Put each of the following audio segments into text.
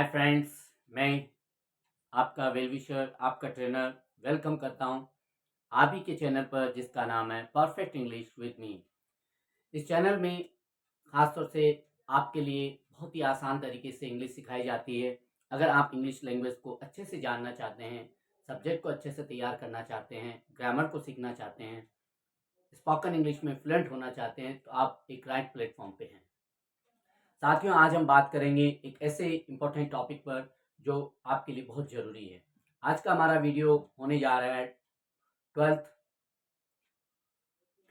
Hi friends, मैं आपका well wisher, आपका ट्रेनर वेलकम करता हूं आप ही के चैनल पर जिसका नाम है परफेक्ट इंग्लिश विद मी। इस चैनल में ख़ास तौर से आपके लिए बहुत ही आसान तरीके से इंग्लिश सिखाई जाती है। अगर आप इंग्लिश लैंग्वेज को अच्छे से जानना चाहते हैं, सब्जेक्ट को अच्छे से तैयार करना चाहते हैं, ग्रामर को सीखना चाहते हैं, स्पोकन इंग्लिश में फ्लुएंट होना चाहते हैं, तो आप एक राइट प्लेटफॉर्म पे हैं। साथियों, आज हम बात करेंगे एक ऐसे इम्पोर्टेंट टॉपिक पर जो आपके लिए बहुत ज़रूरी है। आज का हमारा वीडियो होने जा रहा है 12th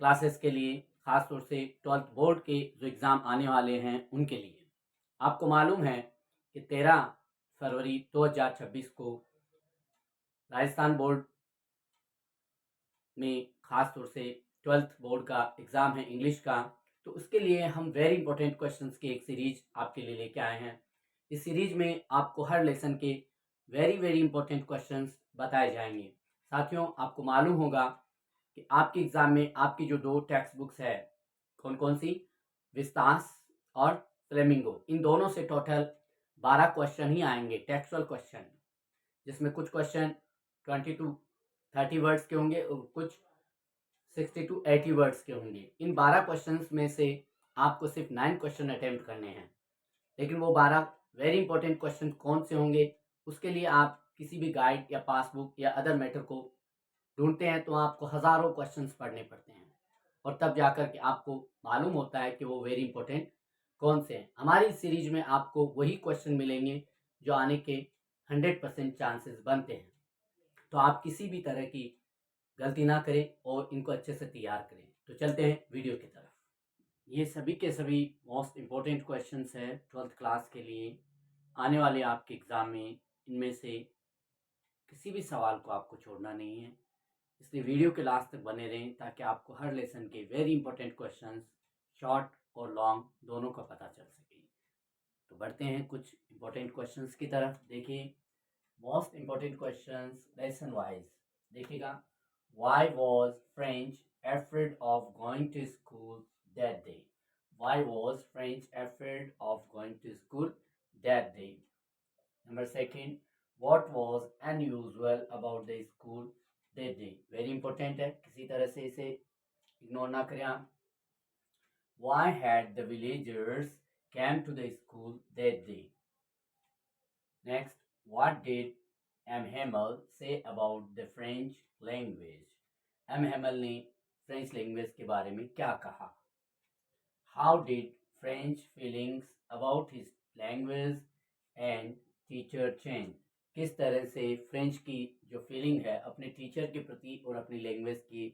क्लासेस के लिए, ख़ास तौर से 12th बोर्ड के जो एग्ज़ाम आने वाले हैं उनके लिए। आपको मालूम है कि 13 फरवरी 2026 को राजस्थान बोर्ड में ख़ास तौर से 12th बोर्ड का एग्ज़ाम है इंग्लिश का। तो उसके लिए हम वेरी इंपॉर्टेंट क्वेश्चंस की एक सीरीज आपके लिए लेके आए हैं। इस सीरीज में आपको हर लेसन के वेरी वेरी इंपॉर्टेंट क्वेश्चंस बताए जाएंगे। साथियों, आपको मालूम होगा कि आपके एग्ज़ाम में आपकी जो दो टेक्स्ट बुक्स है, कौन कौन सी, विस्तास और फ्लेमिंगो, इन दोनों से टोटल 12 क्वेश्चन ही आएंगे, टेक्सुअल क्वेश्चन, जिसमें कुछ क्वेश्चन 20 to 30 वर्ड्स के होंगे और कुछ 60 to 80 वर्ड्स के होंगे। इन 12 क्वेश्चंस में से आपको सिर्फ 9 क्वेश्चन अटेम्प्ट करने हैं, लेकिन वो 12 वेरी इंपॉर्टेंट क्वेश्चन कौन से होंगे, उसके लिए आप किसी भी गाइड या पासबुक या अदर मैटर को ढूंढते हैं तो आपको हज़ारों क्वेश्चंस पढ़ने पड़ते हैं और तब जाकर के आपको मालूम होता है कि वो वेरी इंपॉर्टेंट कौन से हैं। हमारी इस सीरीज में आपको वही क्वेश्चन मिलेंगे जो आने के 100% चांसेस बनते हैं। तो आप किसी भी तरह की गलती ना करें और इनको अच्छे से तैयार करें। तो चलते हैं वीडियो की तरफ। ये सभी के सभी मोस्ट इम्पोर्टेंट क्वेश्चंस हैं 12th क्लास के लिए आने वाले आपके एग्ज़ाम में। इनमें से किसी भी सवाल को आपको छोड़ना नहीं है, इसलिए वीडियो के लास्ट तक बने रहें ताकि आपको हर लेसन के वेरी इंपॉर्टेंट क्वेश्चंस, शॉर्ट और लॉन्ग, दोनों का पता चल सके। तो बढ़ते हैं कुछ इंपॉर्टेंट क्वेश्चंस की तरफ। देखिए, most important questions lesson wise देखिएगा। Why was French afraid of going to school that day? Why was French afraid of going to school that day? Number second, what was unusual about the school that day? Very important है, किसी तरह से इसे ignore ना करें आप। Why had the villagers came to the school that day? Next, what did M. Hamel say about the French language? M. Hamel ने French language के बारे में क्या कहा? How did French feelings about his language and teacher change? किस तरह से French की जो फीलिंग है अपने टीचर के प्रति और अपनी लैंग्वेज के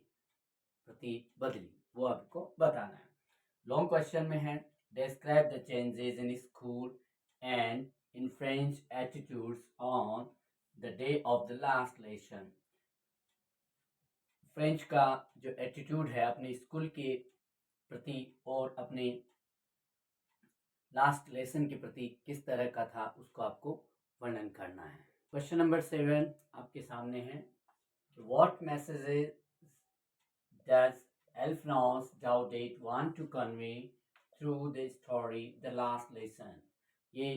प्रति बदली, वो आपको बताना है। लॉन्ग क्वेश्चन में है, describe the changes in school and in French attitudes on the day of the last lesson. French का जो एटीट्यूड है अपने स्कूल के प्रति और अपने लास्ट लेसन के प्रति किस तरह का था, उसको आपको वर्णन करना है। क्वेश्चन नंबर 7 आपके सामने है। What messages does Alphonse Daudet want to convey through the story The Last Lesson? ये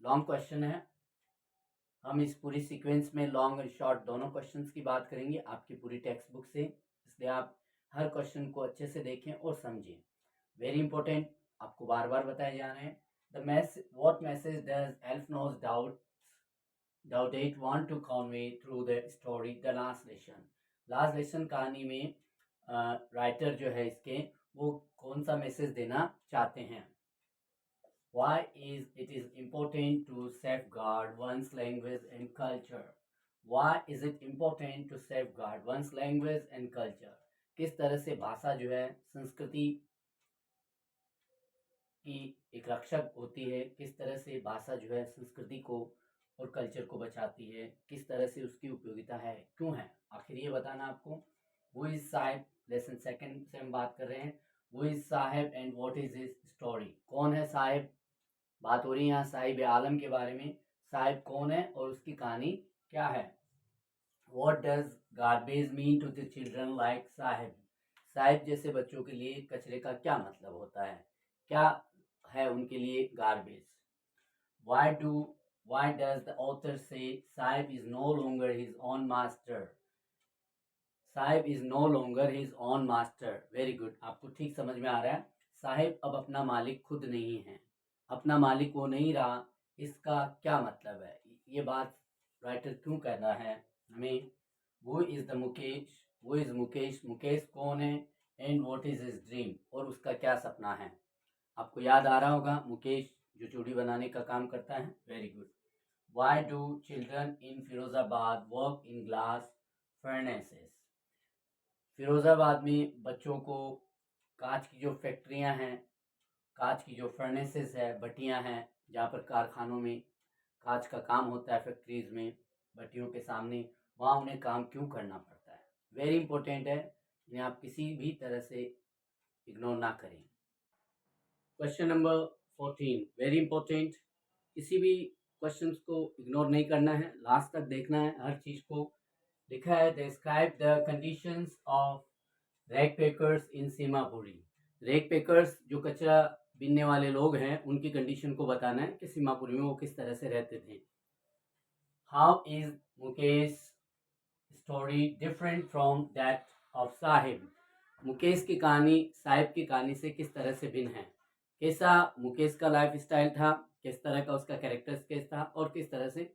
लॉन्ग क्वेश्चन है। हम इस पूरी सीक्वेंस में लॉन्ग और शॉर्ट दोनों क्वेश्चंस की बात करेंगे आपकी पूरी टेक्स्ट बुक से, इसलिए आप हर क्वेश्चन को अच्छे से देखें और समझें। वेरी इंपॉर्टेंट, आपको बार बार बताए जा रहे हैं। What message does Alphonse Daudet want to convey through the story the last lesson? Last lesson कहानी में राइटर जो है इसके, वो कौन सा मैसेज देना चाहते हैं? Why is it important to safeguard one's language and culture? Why is it important to safeguard one's language and culture? किस तरह से भाषा जो है संस्कृति की एक रक्षक होती है, किस तरह से भाषा जो है संस्कृति को और कल्चर को बचाती है, किस तरह से उसकी उपयोगिता है, क्यों है, आखिर ये बताना आपको। वो इज साहिब, लेसन सेकंड से हम बात कर रहे हैं। वो is Sahib and what is his story? कौन है साहिब? बात हो रही है यहाँ साहिब आलम के बारे में। साहिब कौन है और उसकी कहानी क्या है? What does garbage mean to the children like Sahib? Sahib जैसे बच्चों के लिए कचरे का क्या मतलब होता है? क्या है उनके लिए garbage? Why does the author say Saib is no longer his own master? Sahib is no longer his own master. Very good, आपको ठीक समझ में आ रहा है। साहिब अब अपना मालिक खुद नहीं है, अपना मालिक वो नहीं रहा। इसका क्या मतलब है, ये बात राइटर क्यों कह रहा है हमें? वो इज द मुकेश, वो इज मुकेश, मुकेश कौन है? And what is his dream, और उसका क्या सपना है? आपको याद आ रहा होगा, मुकेश जो चूड़ी बनाने का काम करता है। Very good. Why do children in Firozabad work in glass furnaces? Firozabad में बच्चों को कांच की जो फैक्ट्रियां हैं, कांच की जो फर्नेसेस है, भट्टियां हैं, जहाँ पर कारखानों में कांच का काम होता है, फैक्ट्रीज में भट्टियों के सामने, वहाँ उन्हें काम क्यों करना पड़ता है? वेरी इंपॉर्टेंट है, इन्हें आप किसी भी तरह से इग्नोर ना करें। Question number 14 very important. किसी भी क्वेश्चंस को इग्नोर नहीं करना है, लास्ट तक देखना है हर चीज़ को। लिखा है describe the conditions of rag peckers in Seemapuri. Rag peckers जो कचरा बीनने वाले लोग हैं, उनकी कंडीशन को बताना है कि सीमापुरी में वो किस तरह से रहते थे। How is Mukesh story different from that of Sahib? Mukesh की कहानी साहिब की कहानी से किस तरह से भिन्न है? कैसा मुकेश का लाइफ स्टाइल था, किस तरह का उसका कैरेक्टर स्केच था, और किस तरह से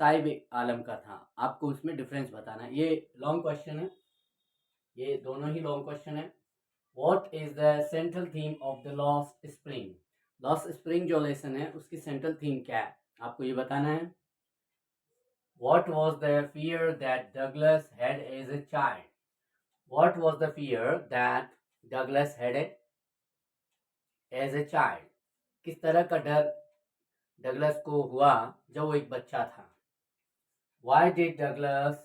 साहिब आलम का था? आपको उसमें डिफरेंस बताना है। ये लॉन्ग क्वेश्चन है, ये दोनों ही लॉन्ग क्वेश्चन है। What is the central theme of the lost spring? Lost spring जो लेसन है उसकी सेंट्रल थीम क्या है, आपको ये बताना है। What was the fear that Douglas had as a child? What was the fear that Douglas had as a child? किस तरह का डर डगलस को हुआ जब वो एक बच्चा था? Why did Douglas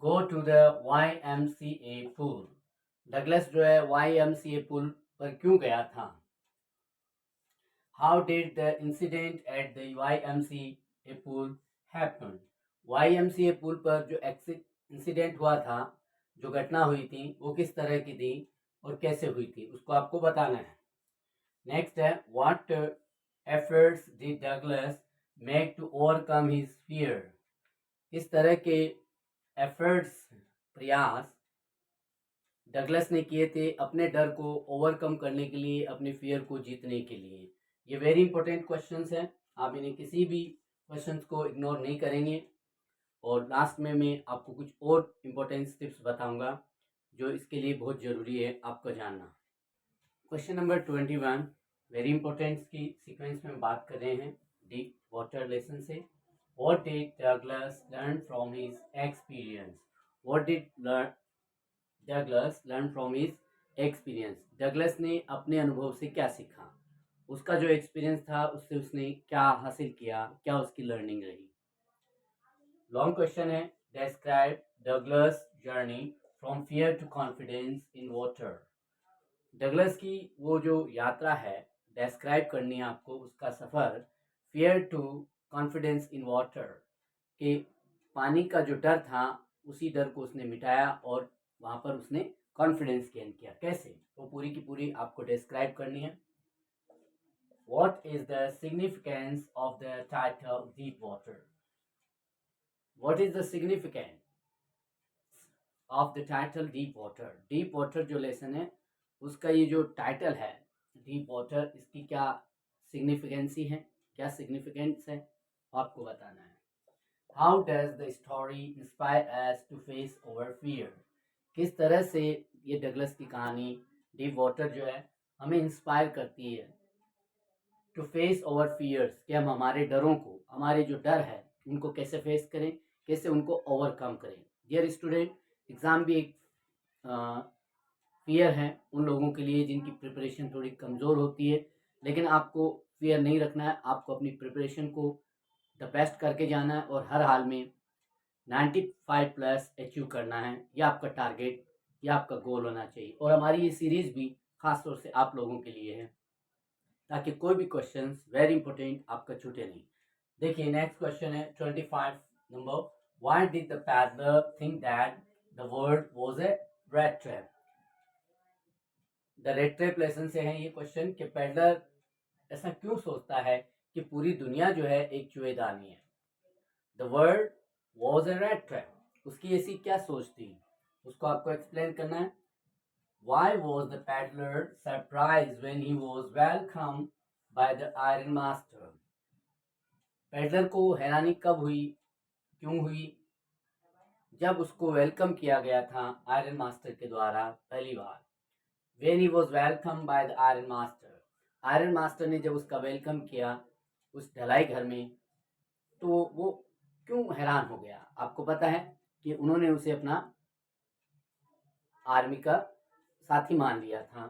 go to the YMCA pool? Douglas जो है YMCA पूल पर क्यों गया था? How did the incident at the YMCA pool happen? YMCA pool पर जो इंसिडेंट हुआ था, जो घटना हुई थी, वो किस तरह की थी और कैसे हुई थी, उसको आपको बताना है। नेक्स्ट है what efforts did Douglas make to overcome his fear? किस तरह के एफर्ट्स, प्रयास डगलस ने किए थे अपने डर को ओवरकम करने के लिए, अपने फियर को जीतने के लिए? ये वेरी इंपॉर्टेंट क्वेश्चंस हैं, आप इन्हें किसी भी क्वेश्चंस को इग्नोर नहीं करेंगे। और लास्ट में मैं आपको कुछ और इम्पोर्टेंट टिप्स बताऊंगा जो इसके लिए बहुत ज़रूरी है आपको जानना। क्वेश्चन नंबर 21 वेरी इंपॉर्टेंट की सीक्वेंस में बात कर रहे हैं डीप वाटर लेसन से। What did Douglas learn from his experience? What did Douglas learn from his experience? Douglas ने अपने अनुभव से क्या सीखा? उसका जो एक्सपीरियंस था उससे उसने क्या हासिल किया, क्या उसकी लर्निंग रही? लॉन्ग क्वेश्चन है describe Douglas journey from fear to confidence in water. Douglas की वो जो यात्रा है डिस्क्राइब करनी है आपको, उसका सफ़र fear to confidence in water, कि पानी का जो डर था उसी डर को उसने मिटाया और वहाँ पर उसने कॉन्फिडेंस गेन किया। कैसे, वो पूरी की पूरी आपको डिस्क्राइब करनी है। What is the significance of the title Deep Water? What is the significance of the title Deep Water? Deep Water जो लेसन है उसका ये जो टाइटल है Deep Water, इसकी क्या सिग्निफिकेंसी है, क्या सिग्निफिकेंस है, आपको बताना है। How does the story inspire us to face our fear? किस तरह से ये डगलस की कहानी डीप वाटर जो है हमें इंस्पायर करती है टू फेस ओवर फियर्स, कि हम हमारे डरों को, हमारे जो डर है उनको कैसे फेस करें, कैसे उनको ओवरकम करें। डियर स्टूडेंट, एग्ज़ाम भी एक फियर है उन लोगों के लिए जिनकी प्रिपरेशन थोड़ी कमज़ोर होती है, लेकिन आपको फियर नहीं रखना है, आपको अपनी प्रिपरेशन को द बेस्ट करके जाना है और हर हाल में 95+ अचीव करना है। यह आपका टारगेट, यह आपका गोल होना चाहिए। और हमारी ये सीरीज़ भी ख़ास तौर से आप लोगों के लिए है, ताकि कोई भी क्वेश्चन वेरी इंपॉर्टेंट आपका छूटे नहीं। देखिए नेक्स्ट क्वेश्चन है 25 number. Why did the peddler think that the world was a red trap? The red trap lesson से है ये क्वेश्चन कि पैडलर ऐसा क्यों सोचता है कि पूरी दुनिया जो है एक जुएदानी है। The world was a red trap, उसकी ऐसी क्या सोच थी, उसको आपको एक्सप्लेन करना है। Why was the peddler surprised when he was welcomed by the Iron Master? Peddler को हैरानी कब हुई, क्यों हुई? जब उसको वेलकम किया गया था आयरन मास्टर के द्वारा पहली बार। When he was welcomed by the Iron Master, iron master ने जब उसका वेलकम किया उस ढलाई घर में, तो वो क्यों हैरान हो गया? आपको पता है कि उन्होंने उसे अपना आर्मी का साथी मान लिया था।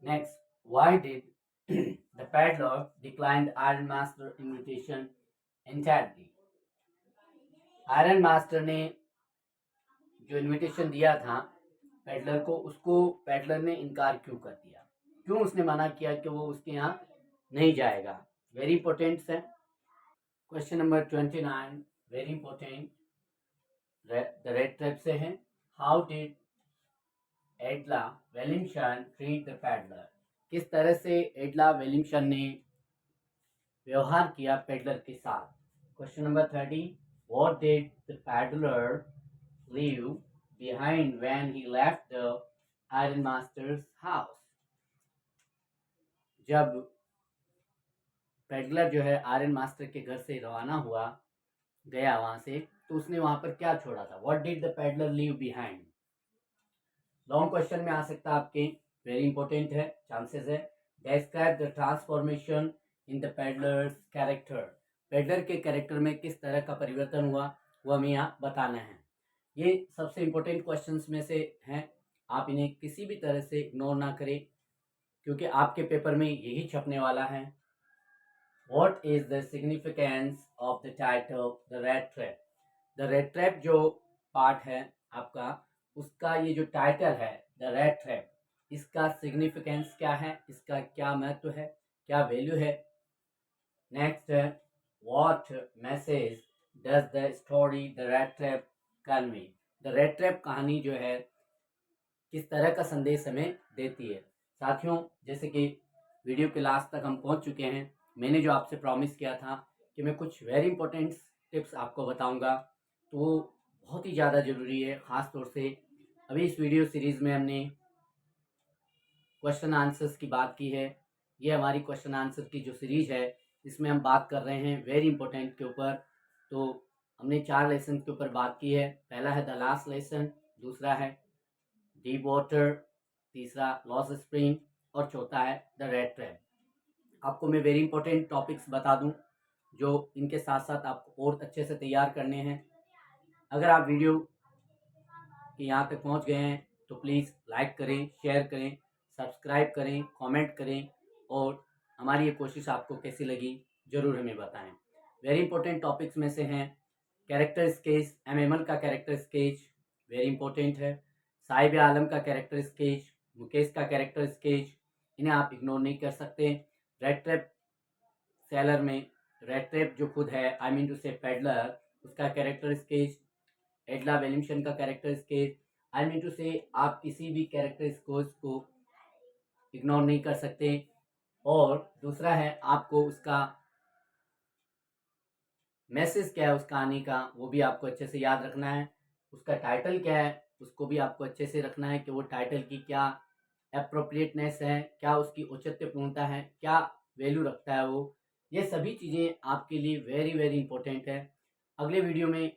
Next, why did the peddler decline the Iron Master invitation entirely? Iron master ने जो इनविटेशन दिया था पेडलर को, उसको पेडलर ने इनकार क्यों कर दिया? क्यों उसने मना किया कि वो उसके यहाँ नहीं जाएगा? वेरी इंपॉर्टेंट है। Question number 29, very important, the red trap से है। How did एडला Wellington treat the peddler? किस तरह से एडला वेलिंगटन ने व्यवहार किया पेडलर के साथ? Question number 30, what did the peddler leave behind when he left the Iron Master's house? जब पेडलर जो है आयरन मास्टर के घर से रवाना हुआ, गया वहां से, तो उसने वहां पर क्या छोड़ा था? What did the peddler leave behind? Long question में आ सकता है आपके, वेरी इंपॉर्टेंट है, चांसेस है। Describe the transformation in the peddler's character. Peddler के कैरेक्टर में किस तरह का परिवर्तन हुआ, वो हमें यहाँ बताना है। ये सबसे इम्पोर्टेंट क्वेश्चंस में से हैं, आप इन्हें किसी भी तरह से इग्नोर ना करें, क्योंकि आपके पेपर में यही छपने वाला है। What is the significance of the title The Red Trap? The Red Trap जो पार्ट है आपका, उसका ये जो टाइटल है The Red Trap, इसका सिग्निफिकेंस क्या है, इसका क्या महत्व है, क्या वैल्यू है? नेक्स्ट है, What message does the story The Red Trap convey? The red trap कहानी जो है किस तरह का संदेश हमें देती है? साथियों, जैसे कि वीडियो के लास्ट तक हम पहुंच चुके हैं, मैंने जो आपसे प्रॉमिस किया था कि मैं कुछ वेरी इंपॉर्टेंट टिप्स आपको बताऊंगा, तो वो बहुत ही ज़्यादा ज़रूरी है। ख़ास तौर से अभी इस वीडियो सीरीज़ में हमने क्वेश्चन आंसर्स की बात की है। ये हमारी क्वेश्चन आंसर की जो सीरीज है, इसमें हम बात कर रहे हैं वेरी इंपॉर्टेंट के ऊपर। तो हमने 4 लेसन के ऊपर बात की है। पहला है द लास्ट लेसन, दूसरा है डीप वाटर, तीसरा लॉस स्प्रिंग, और चौथा है द रेड ट्रैप। आपको मैं वेरी इंपॉर्टेंट टॉपिक्स बता दूं जो इनके साथ साथ आपको और अच्छे से तैयार करने हैं। अगर आप वीडियो के यहाँ तक पहुँच गए हैं तो प्लीज़ लाइक करें, शेयर करें, सब्सक्राइब करें, कमेंट करें, और हमारी ये कोशिश आपको कैसी लगी ज़रूर हमें बताएं। वेरी इंपॉर्टेंट टॉपिक्स में से हैं कैरेक्टर स्केच, एमएमएल का कैरेक्टर स्केच वेरी इंपॉर्टेंट है, साहिब आलम का कैरेक्टर स्केच, मुकेश का कैरेक्टर स्केच, इन्हें आप इग्नोर नहीं कर सकते। रेड ट्रैप सेलर में रेड ट्रैप जो खुद है, I mean to say peddler, उसका कैरेक्टर स्केच, एडला वेलिंगटन का character sketch, I mean to say आप किसी भी कैरेक्टर स्केच को इग्नोर नहीं कर सकते। और दूसरा है आपको उसका मैसेज क्या है उस कहानी का, वो भी आपको अच्छे से याद रखना है। उसका टाइटल क्या है, उसको भी आपको अच्छे से रखना है कि वो टाइटल की क्या अप्रोप्रिएटनेस है, क्या उसकी औचित्यपूर्णता है, क्या वैल्यू रखता है वो। ये सभी चीज़ें आपके लिए वेरी वेरी इंपॉर्टेंट है। अगले वीडियो में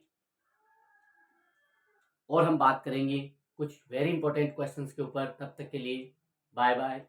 और हम बात करेंगे कुछ वेरी इंपॉर्टेंट क्वेश्चंस के ऊपर। तब तक के लिए बाय बाय।